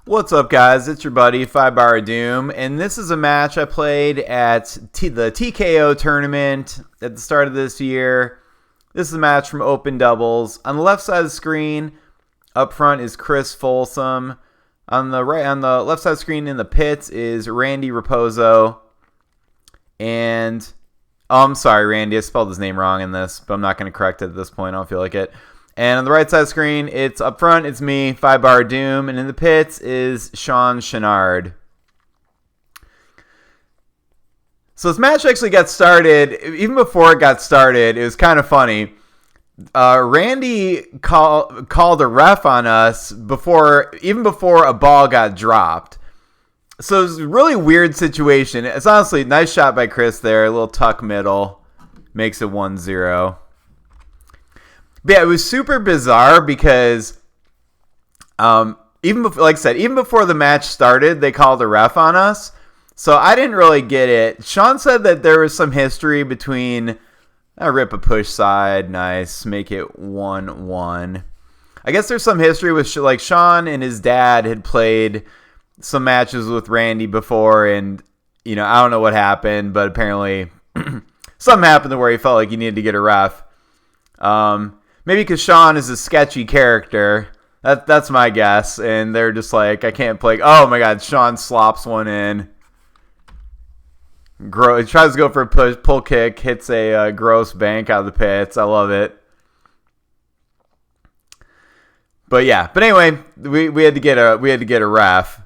What's up, guys? It's your buddy, 5 Bar Doom, and this is a match I played at the TKO tournament at the start of this year. This is a match from Open Doubles. On the left side of the screen, up front is Chris Folsom. On the left side of the screen in the pits is Randy Raposo. And, I'm sorry, Randy, I spelled his name wrong in this, but I'm not going to correct it at this point. I don't feel like it. And on the right side of the screen, it's up front, it's me, 5 Bar Doom, and in the pits is Chouinard. So this match actually got started, even before it got started, it was kind of funny. Randy called a ref on us even before a ball got dropped. So it was a really weird situation. It's honestly a nice shot by Chris there, a little tuck middle, makes it 1-0. But yeah, it was super bizarre because even before the match started, they called a ref on us. So I didn't really get it. Shawn said that there was some history between rip a push side, nice, make it 1-1. I guess there's some history with Shawn and his dad had played some matches with Randy before, and I don't know what happened, but apparently something happened where he felt like he needed to get a ref. Maybe because Shawn is a sketchy character. That's my guess. And they're just like, I can't play. Oh, my God. Shawn slops one in. He tries to go for a pull kick. Hits a gross bank out of the pits. I love it. But yeah. But anyway, we had to get a ref.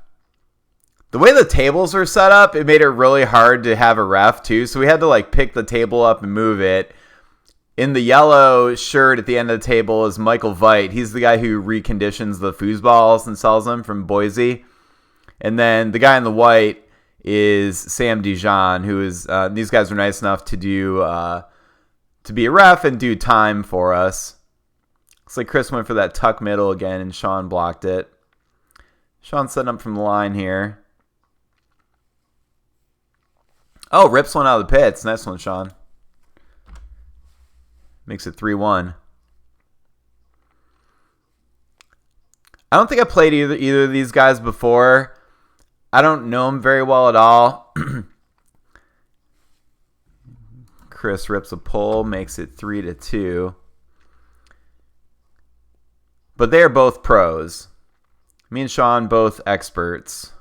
The way the tables are set up, it made it really hard to have a ref, too. So we had to pick the table up and move it. In the yellow shirt at the end of the table is Michael Veit. He's the guy who reconditions the foosballs and sells them from Boise. And then the guy in the white is Sam Dijon, who is these guys were nice enough to be a ref and do time for us. Looks like Chris went for that tuck middle again, and Shawn blocked it. Shawn setting up from the line here. Oh, rips one out of the pits. Nice one, Shawn. Makes it 3-1. I don't think I played either of these guys before. I don't know them very well at all. Chris rips a pull, makes it 3-2. But they are both pros. Me and Shawn both experts.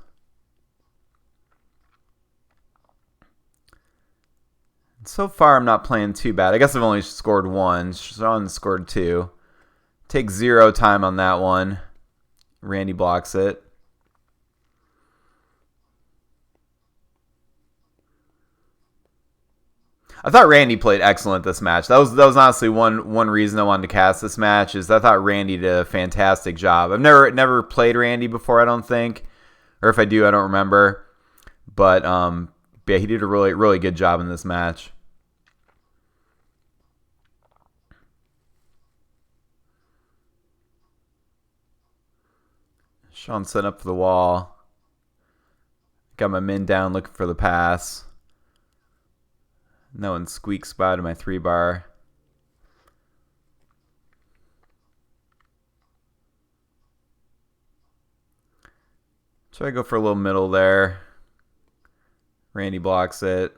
So far, I'm not playing too bad. I guess I've only scored one. Shawn scored 2. Take 0 time on that one. Randy blocks it. I thought Randy played excellent this match. That was honestly one reason I wanted to cast this match, is I thought Randy did a fantastic job. I've never played Randy before, I don't think. Or if I do, I don't remember. But yeah, he did a really, really good job in this match. Shawn set up for the wall. Got my min down looking for the pass. No one squeaks by to my 3-bar. Try to go for a little middle there. Randy blocks it.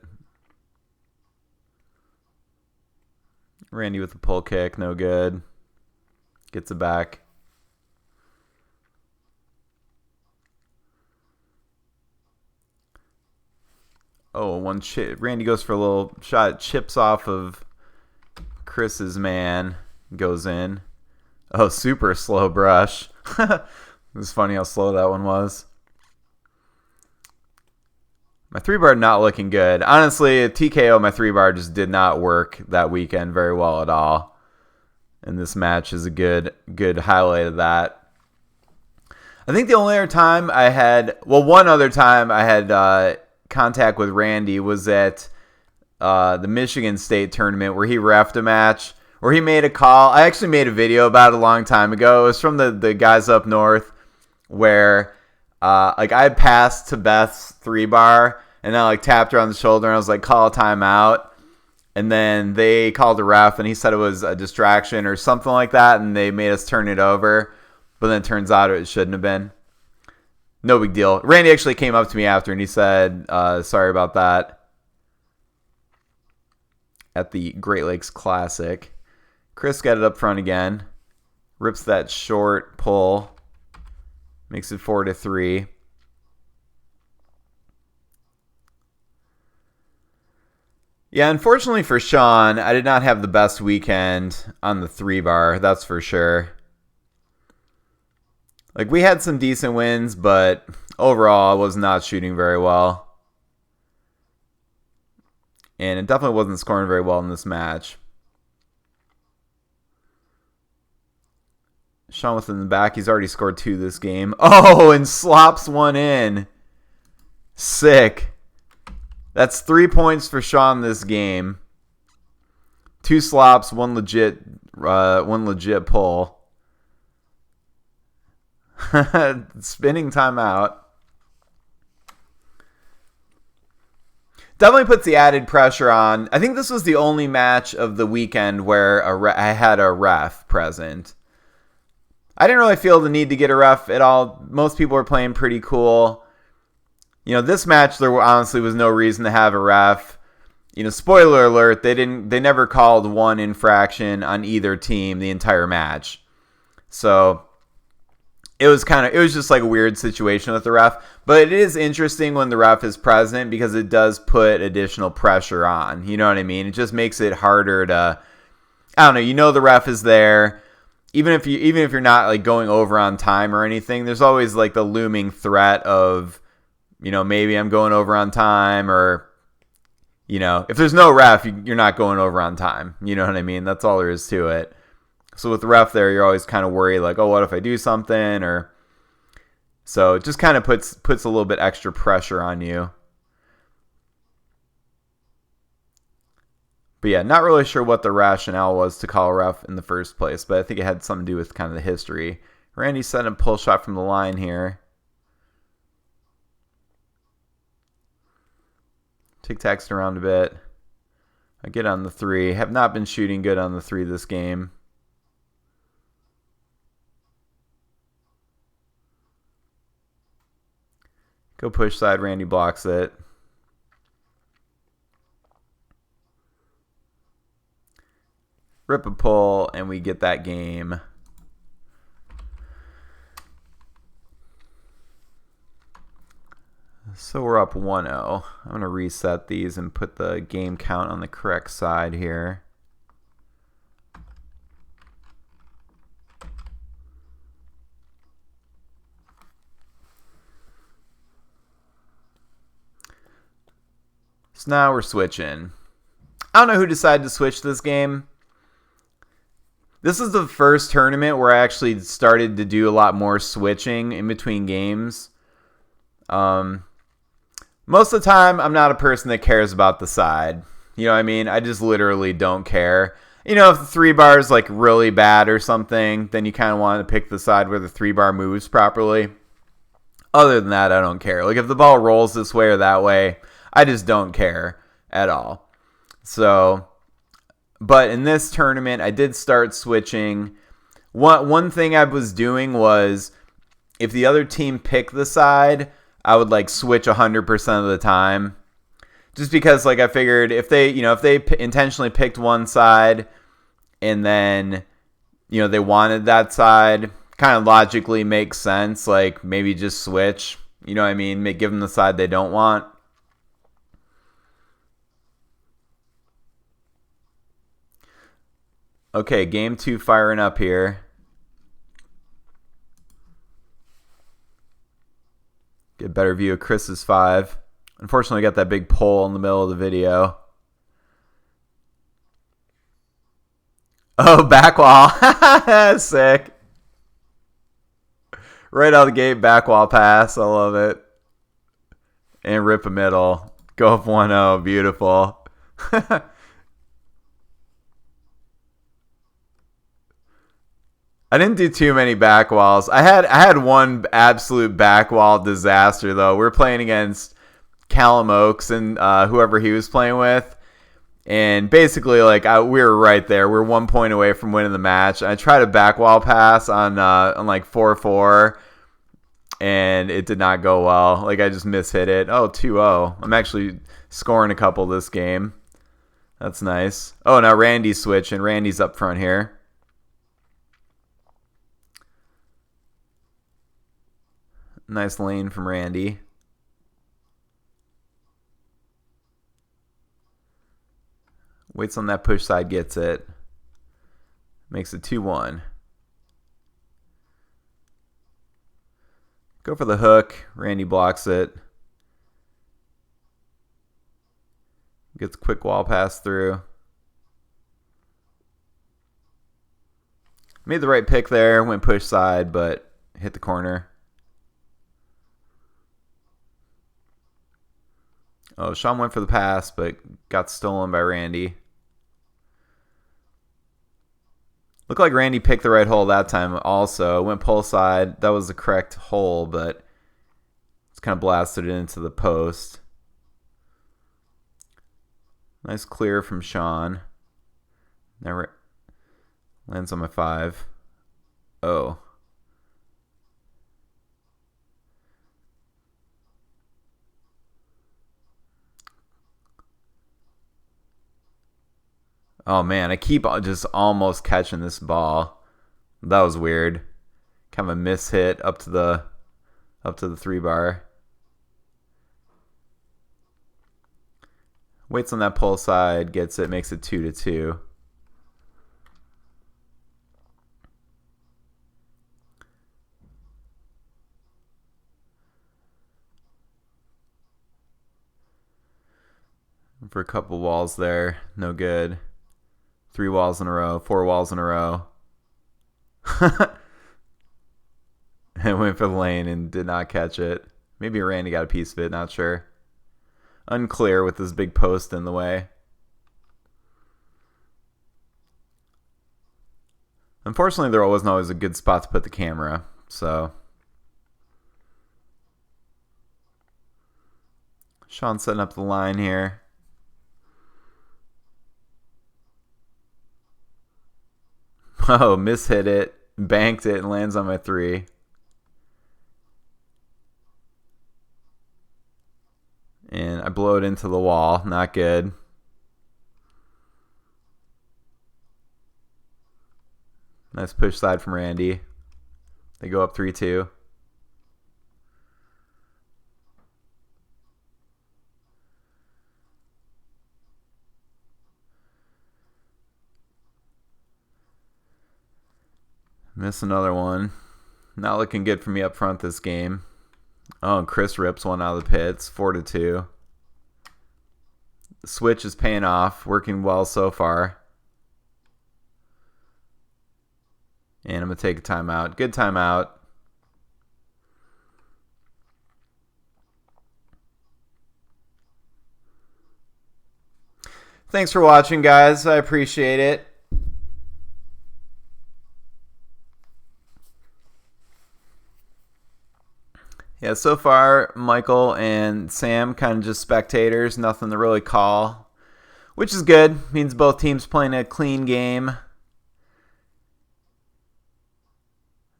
Randy with the pull kick, no good. Gets it back. Oh, one chip. Randy goes for a little shot. Chips off of Chris's man. Goes in. Oh, super slow brush. It was funny how slow that one was. My 3-bar not looking good. Honestly, at TKO, my 3-bar just did not work that weekend very well at all. And this match is a good highlight of that. I think the only other time I had... Well, one other time I had... contact with Randy was at the Michigan State tournament where he reffed a match, where he made a call. I actually made a video about it a long time ago. It was from the guys up north where I had passed to Beth's 3-bar and I tapped her on the shoulder and I was like, call a timeout. And then they called a ref and he said it was a distraction or something like that, and they made us turn it over. But then it turns out it shouldn't have been. No big deal. Randy actually came up to me after and he said, sorry about that. At the Great Lakes Classic. Chris got it up front again. Rips that short pull. Makes it 4-3. Yeah, unfortunately for Shawn, I did not have the best weekend on the 3-bar. That's for sure. Like, we had some decent wins, but overall, I was not shooting very well. And it definitely wasn't scoring very well in this match. Shawn within the back. He's already scored 2 this game. Oh, and slops one in. Sick. That's 3 points for Shawn this game. 2 slops, one legit pull. Spinning timeout. Definitely puts the added pressure on. I think this was the only match of the weekend where I had a ref present. I didn't really feel the need to get a ref at all. Most people were playing pretty cool. You know, this match there honestly was no reason to have a ref. You know, spoiler alert, they never called one infraction on either team the entire match. So it was just like a weird situation with the ref. But it is interesting when the ref is present because it does put additional pressure on. You know what I mean? It just makes it harder to, I don't know, you know the ref is there. Even if you're not like going over on time or anything, there's always like the looming threat of, you know, maybe I'm going over on time, or, you know, if there's no ref, you're not going over on time. You know what I mean? That's all there is to it. So with the ref there, you're always kind of worried like, oh, what if I do something? Or so it just kind of puts a little bit extra pressure on you. But yeah, not really sure what the rationale was to call a ref in the first place, but I think it had something to do with kind of the history. Randy set a pull shot from the line here. Tic-tacs around a bit. I get on the 3. Have not been shooting good on the 3 this game. Go push side. Randy blocks it. Rip a pull, and we get that game. So we're up 1-0. I'm going to reset these and put the game count on the correct side here. So now we're switching. I don't know who decided to switch this game. This is the first tournament where I actually started to do a lot more switching in between games. Most of the time, I'm not a person that cares about the side. You know what I mean? I just literally don't care. You know, if the 3-bar is like really bad or something, then you kind of want to pick the side where the 3-bar moves properly. Other than that, I don't care. Like if the ball rolls this way or that way, I just don't care at all. So, but in this tournament, I did start switching. One thing I was doing was if the other team picked the side, I would like switch 100% of the time, just because like I figured if they intentionally picked one side and then, you know, they wanted that side, kind of logically makes sense. Like maybe just switch, you know what I mean? Give them the side they don't want. Okay, game 2 firing up here. Get a better view of Chris's 5. Unfortunately, I got that big pole in the middle of the video. Oh, back wall. Sick. Right out of the gate, back wall pass. I love it. And rip a middle. Go up 1-0. Beautiful. I didn't do too many back walls. I had one absolute back wall disaster though. We were playing against Callum Oakes and whoever he was playing with, and basically like we were right there. We were 1 point away from winning the match. And I tried a back wall pass on like 4-4, and it did not go well. Like, I just mishit it. Oh, 2-0. I'm actually scoring a couple this game. That's nice. Oh, now Randy's switching. Randy's up front here. Nice lane from Randy. Waits on that push side, gets it. Makes it 2-1. Go for the hook. Randy blocks it. Gets quick wall pass through. Made the right pick there. Went push side, but hit the corner. Oh, Shawn went for the pass, but got stolen by Randy. Looked like Randy picked the right hole that time also. Went pull side. That was the correct hole, but it's kind of blasted it into the post. Nice clear from Shawn. Never lands on my 5. Oh. Oh man, I keep just almost catching this ball. That was weird. Kind of a miss hit up to the 3 bar. Waits on that pull side, gets it, makes it 2-2. For a couple walls there, no good. 3 walls in a row, 4 walls in a row. And went for the lane and did not catch it. Maybe Randy got a piece of it, not sure. Unclear with this big post in the way. Unfortunately, there wasn't always a good spot to put the camera, so. Shawn setting up the line here. Oh, mishit it, banked it, and lands on my 3. And I blow it into the wall. Not good. Nice push side from Randy. They go up 3-2. Miss another one. Not looking good for me up front this game. Oh, and Chris rips one out of the pits. 4-2. The switch is paying off. Working well so far. And I'm going to take a timeout. Good timeout. Thanks for watching, guys. I appreciate it. Yeah, so far, Michael and Sam kind of just spectators, nothing to really call, which is good. Means both teams playing a clean game.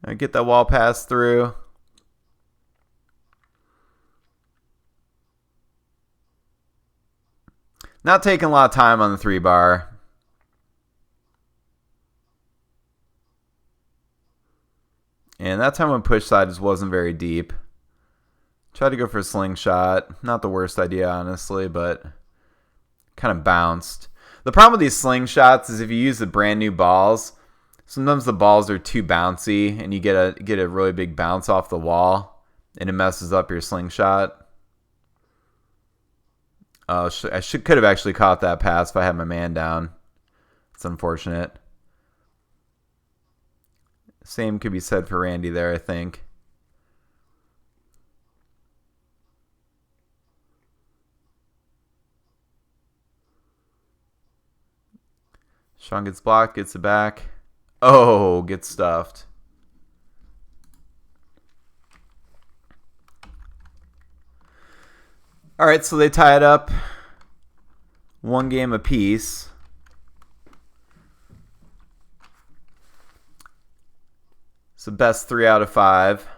I get that wall pass through. Not taking a lot of time on the 3 bar. And that time when push side just wasn't very deep. Tried to go for a slingshot. Not the worst idea, honestly, but kind of bounced. The problem with these slingshots is if you use the brand new balls, sometimes the balls are too bouncy and you get a really big bounce off the wall and it messes up your slingshot. Oh, could have actually caught that pass if I had my man down. It's unfortunate. Same could be said for Randy there, I think. Shawn gets blocked, gets it back. Oh, gets stuffed. All right, so they tie it up. 1 game apiece. So best 3 out of 5.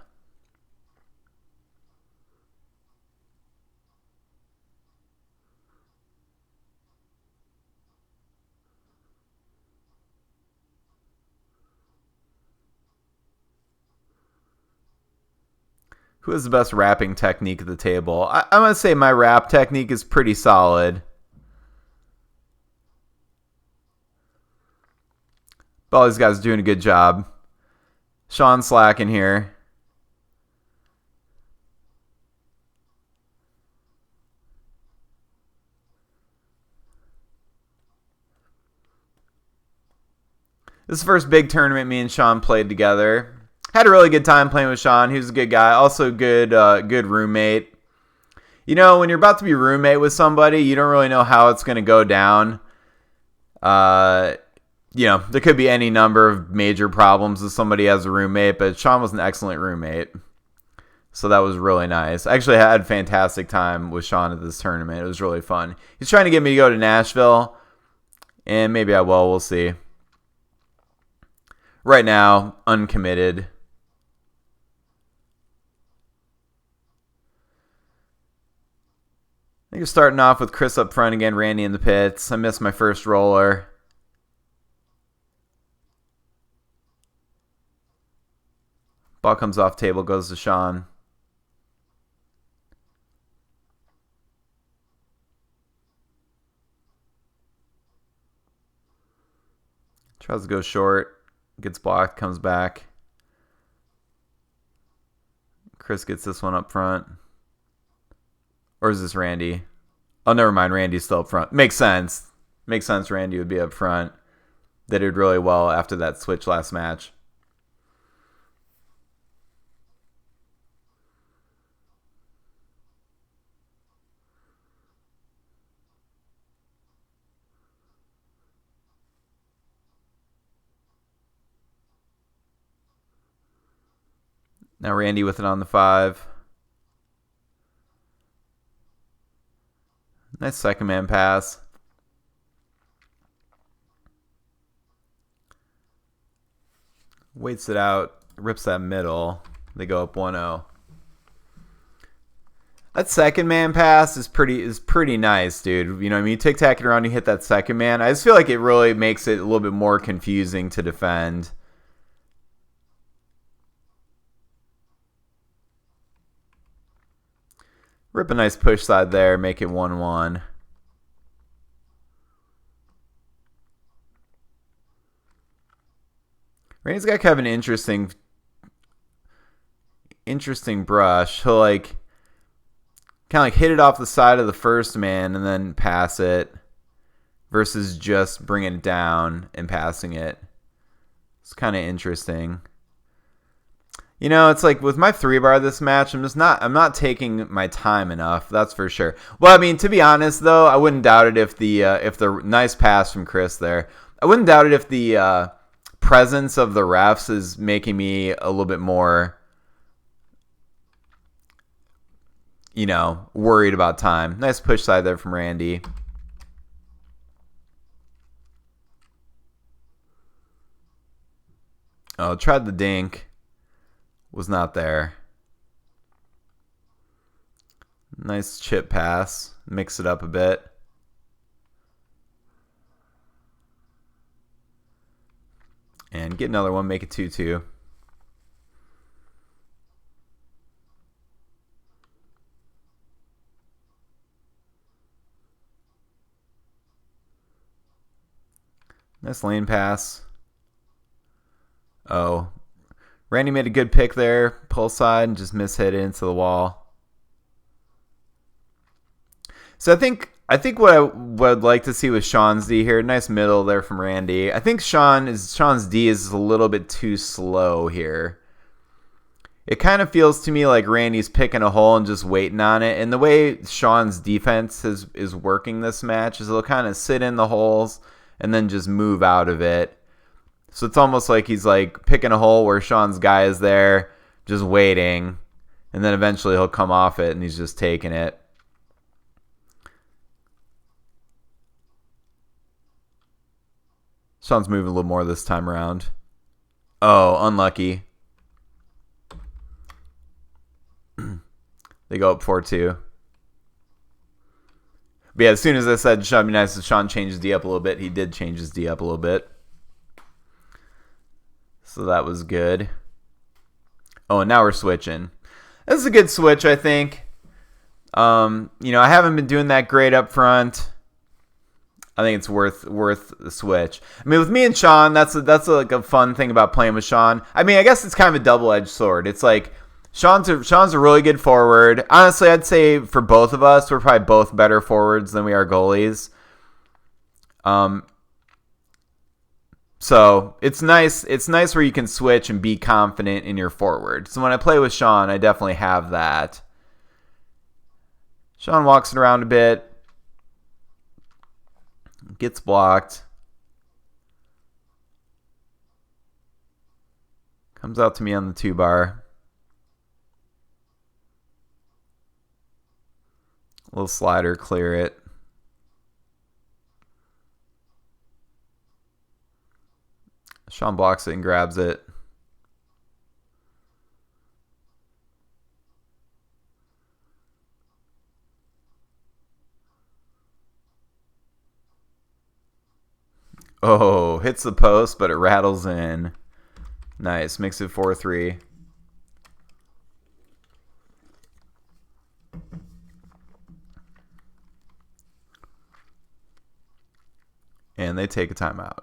Who has the best rapping technique at the table? I'm going to say my rap technique is pretty solid. But all these guys are doing a good job. Shawn slacking here. This is the first big tournament me and Shawn played together. Had a really good time playing with Shawn. He was a good guy. Also good roommate. You know, when you're about to be roommate with somebody, you don't really know how it's going to go down. You know, there could be any number of major problems with somebody as a roommate, but Shawn was an excellent roommate. So that was really nice. I actually had a fantastic time with Shawn at this tournament. It was really fun. He's trying to get me to go to Nashville, and maybe I will. We'll see. Right now, uncommitted. I think you're starting off with Chris up front again, Randy in the pits. I missed my first roller. Ball comes off table, goes to Shawn. Tries to go short. Gets blocked, comes back. Chris gets this one up front. Or is this Randy? Oh, never mind. Randy's still up front. Makes sense. Makes sense Randy would be up front. They did really well after that switch last match. Now Randy with it on the 5. Nice second man pass. Waits it out. Rips that middle. They go up 1-0. That second man pass is pretty nice, dude. You know what I mean? You tic-tac it around, you hit that second man. I just feel like it really makes it a little bit more confusing to defend. Rip a nice push side there, make it 1-1. Randy's got kind of an interesting brush. He'll like kind of like hit it off the side of the first man and then pass it versus just bringing it down and passing it. It's kind of interesting. You know, it's like with my 3-bar this match, I'm not taking my time enough. That's for sure. Well, I mean, to be honest though, I wouldn't doubt it if the nice pass from Chris there. I wouldn't doubt it if the presence of the refs is making me a little bit more, you know, worried about time. Nice push side there from Randy. Oh, tried the dink. Was not there. Nice chip pass. Mix it up a bit. And get another one. Make it 2-2. Nice lane pass. Oh. Randy made a good pick there, pull side, and just mishit it into the wall. So I think what I'd like to see with Shawn's D here, nice middle there from Randy. I think Shawn's D is a little bit too slow here. It kind of feels to me like Randy's picking a hole and just waiting on it. And the way Shawn's defense is working this match is he'll kind of sit in the holes and then just move out of it. So it's almost like he's like picking a hole where Shawn's guy is there, just waiting, and then eventually he'll come off it and he's just taking it. Shawn's moving a little more this time around. Oh, unlucky. They go up 4-2. But yeah, as soon as I said Shawn, be nice if Shawn changed his D up a little bit, he did change his D up a little bit. So that was good. Oh, and now we're switching. This is a good switch, I think. I haven't been doing that great up front. I think it's worth the switch. I mean, with me and Shawn, that's like a fun thing about playing with Shawn. I mean, I guess it's kind of a double-edged sword. It's like Shawn's a really good forward. Honestly, I'd say for both of us, we're probably both better forwards than we are goalies. So it's nice. It's nice where you can switch and be confident in your forward. So when I play with Shawn, I definitely have that. Shawn walks it around a bit. Gets blocked. Comes out to me on the 2-bar. Little slider, clear it. Shawn blocks it and grabs it. Oh, hits the post, but it rattles in. Nice. Makes it 4-3. And they take a timeout.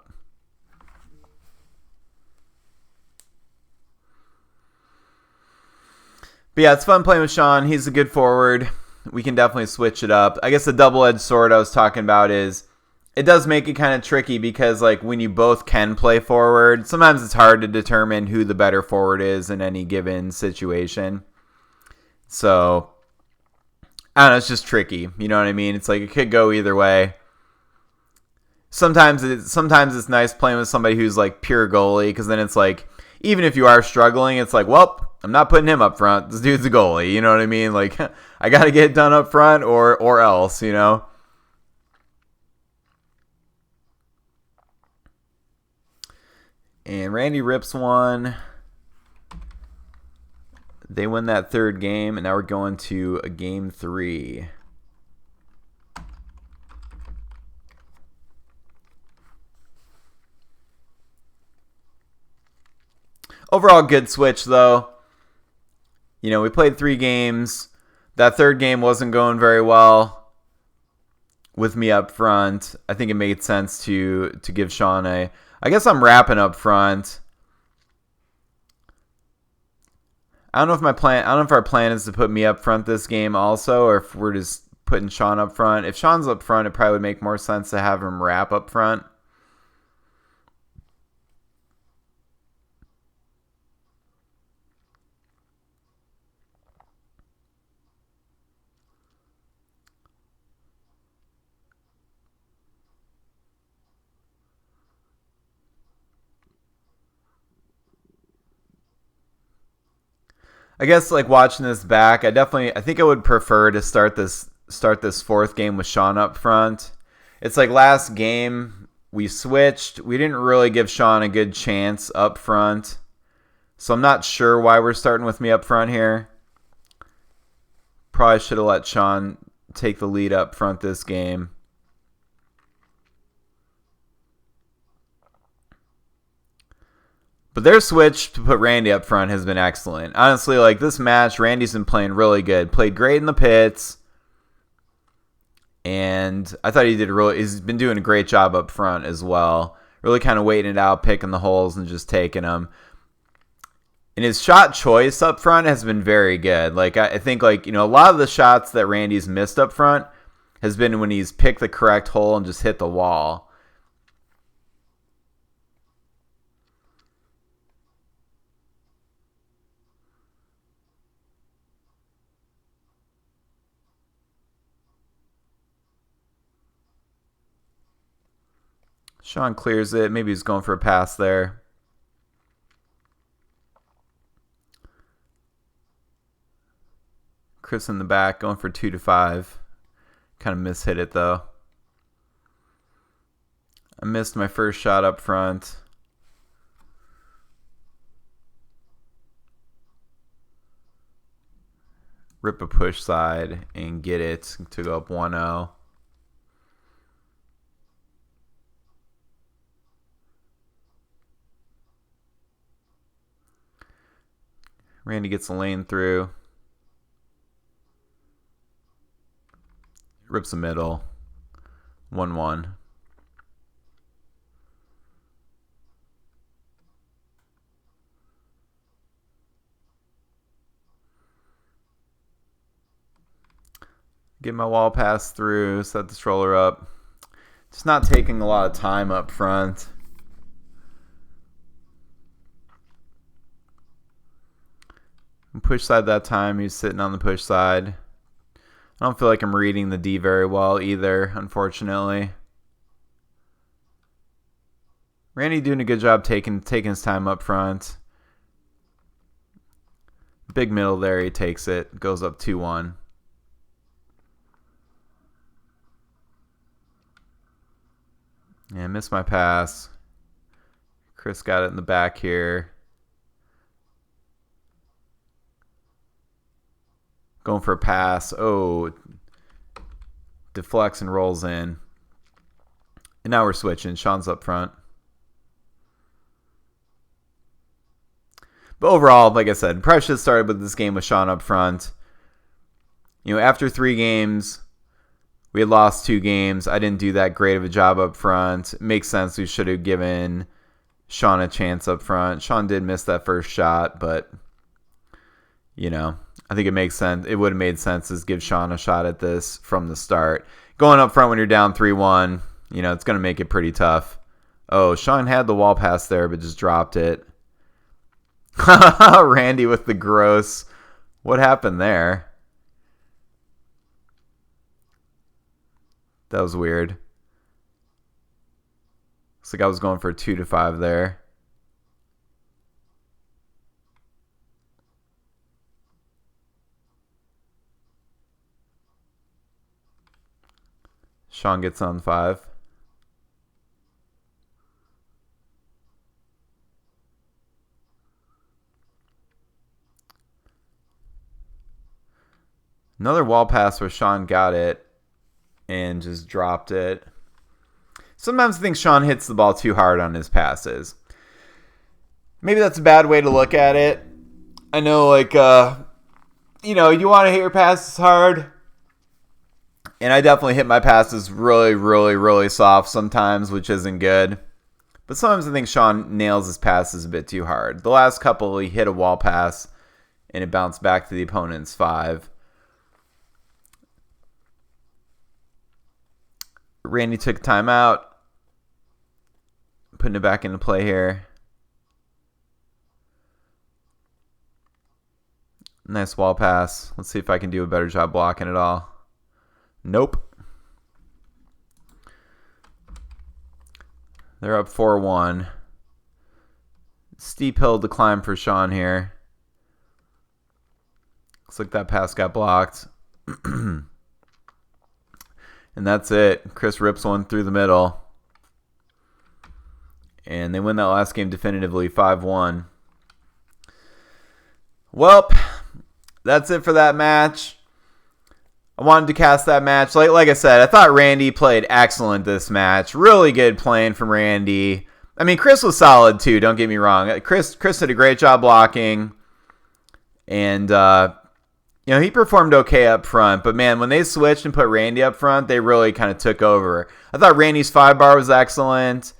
But yeah, it's fun playing with Shawn. He's a good forward. We can definitely switch it up. I guess the double-edged sword I was talking about is it does make it kind of tricky because like when you both can play forward, sometimes it's hard to determine who the better forward is in any given situation. So I don't know, it's just tricky. You know what I mean? It's like it could go either way. Sometimes it's nice playing with somebody who's like pure goalie because then it's like even if you are struggling, it's like, well, I'm not putting him up front. This dude's a goalie. You know what I mean? Like I got to get it done up front or else, you know? And Randy rips one. They win that third game, and now we're going to a game 3. Overall, good switch, though. We played 3 games. That third game wasn't going very well with me up front. I think it made sense to give Shawn a... I guess I'm wrapping up front. I don't know if our plan is to put me up front this game also, or if we're just putting Shawn up front. If Shawn's up front, it probably would make more sense to have him wrap up front. I guess like watching this back, I think I would prefer to start this fourth game with Shawn up front. It's like last game we switched. We didn't really give Shawn a good chance up front. So I'm not sure why we're starting with me up front here. Probably should have let Shawn take the lead up front this game. But their switch to put Randy up front has been excellent. Honestly, like this match, Randy's been playing really good. Played great in the pits. And I thought he's been doing a great job up front as well. Really kind of waiting it out, picking the holes and just taking them. And his shot choice up front has been very good. Like I think like, a lot of the shots that Randy's missed up front has been when he's picked the correct hole and just hit the wall. Shawn clears it. Maybe he's going for a pass there. Chris in the back going for 2-5. Kind of mishit it though. I missed my first shot up front. Rip a push side and get it to go up 1-0. Randy gets a lane through. Rips the middle. 1-1. Get my wall pass through, set the stroller up. Just not taking a lot of time up front. Push side that time, he's sitting on the push side. I don't feel like I'm reading the D very well either, unfortunately. Randy doing a good job taking his time up front. Big middle there, he takes it. Goes up 2-1. Yeah, missed my pass. Chris got it in the back here. Going for a pass. Oh, deflects and rolls in. And now we're switching. Shawn's up front. But overall, like I said, Precious started with this game with Shawn up front. You know, after 3 games, we had lost 2 games. I didn't do that great of a job up front. It makes sense. We should have given Shawn a chance up front. Shawn did miss that first shot, but, you know, I think it makes sense. It would have made sense to give Shawn a shot at this from the start. Going up front when you're down 3-1, you know, it's going to make it pretty tough. Oh, Shawn had the wall pass there, but just dropped it. Randy with the gross. What happened there? That was weird. Looks like I was going for a 2-5 there. Shawn gets on 5. Another wall pass where Shawn got it and just dropped it. Sometimes I think Shawn hits the ball too hard on his passes. Maybe that's a bad way to look at it. I know, like, you know, you want to hit your passes hard. And I definitely hit my passes really, really, really soft sometimes, which isn't good. But sometimes I think Shawn nails his passes a bit too hard. The last couple, he hit a wall pass, and it bounced back to the opponent's 5. Randy took a timeout. Putting it back into play here. Nice wall pass. Let's see if I can do a better job blocking it all. Nope. They're up 4-1. Steep hill to climb for Shawn here. Looks like that pass got blocked. And that's it. Chris rips one through the middle. And they win that last game definitively 5-1. Well, that's it for that match. I wanted to cast that match. Like I said, I thought Randy played excellent this match. Really good playing from Randy. I mean, Chris was solid too, don't get me wrong. Chris did a great job blocking. And, you know, he performed okay up front. But, man, when they switched and put Randy up front, they really kind of took over. I thought Randy's 5-bar was excellent.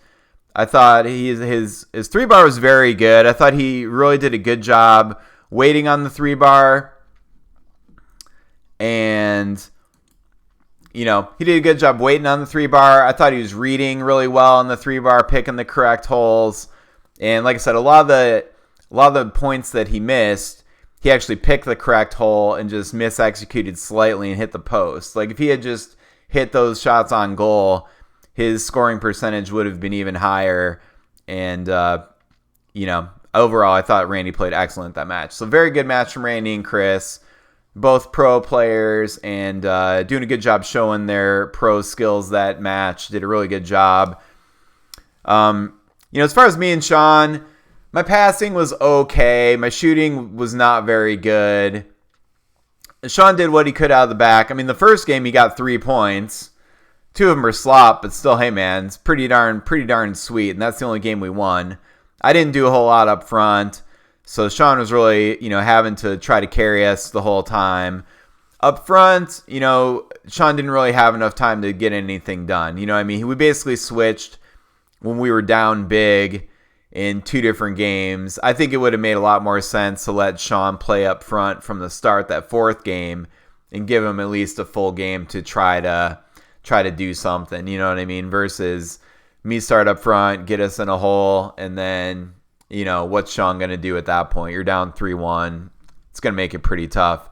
I thought his 3-bar was very good. I thought he really did a good job waiting on the 3-bar. And, you know, he did a good job waiting on the 3-bar. I thought he was reading really well on the 3-bar, picking the correct holes. And like I said, a lot of the points that he missed, he actually picked the correct hole and just mis-executed slightly and hit the post. Like, if he had just hit those shots on goal, his scoring percentage would have been even higher. And, you know, overall, I thought Randy played excellent that match. So, very good match from Randy and Chris. Both pro players and doing a good job showing their pro skills that match. Did a really good job. You know, as far as me and Shawn, my passing was okay. My shooting was not very good. Shawn did what he could out of the back. I mean, the first game he got 3 points. 2 of them were slop, but still, hey man, it's pretty darn sweet. And that's the only game we won. I didn't do a whole lot up front. So Shawn was really, you know, having to try to carry us the whole time. Up front, you know, Shawn didn't really have enough time to get anything done. You know what I mean? We basically switched when we were down big in 2 different games. I think it would have made a lot more sense to let Shawn play up front from the start that 4th game and give him at least a full game to try to do something, you know what I mean? Versus me start up front, get us in a hole, and then, you know, what's Shawn going to do at that point? You're down 3-1. It's going to make it pretty tough.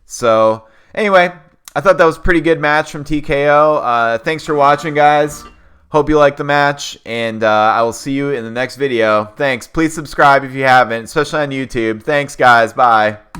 So, anyway, I thought that was a pretty good match from TKO. Thanks for watching, guys. Hope you liked the match, and I will see you in the next video. Thanks. Please subscribe if you haven't, especially on YouTube. Thanks, guys. Bye.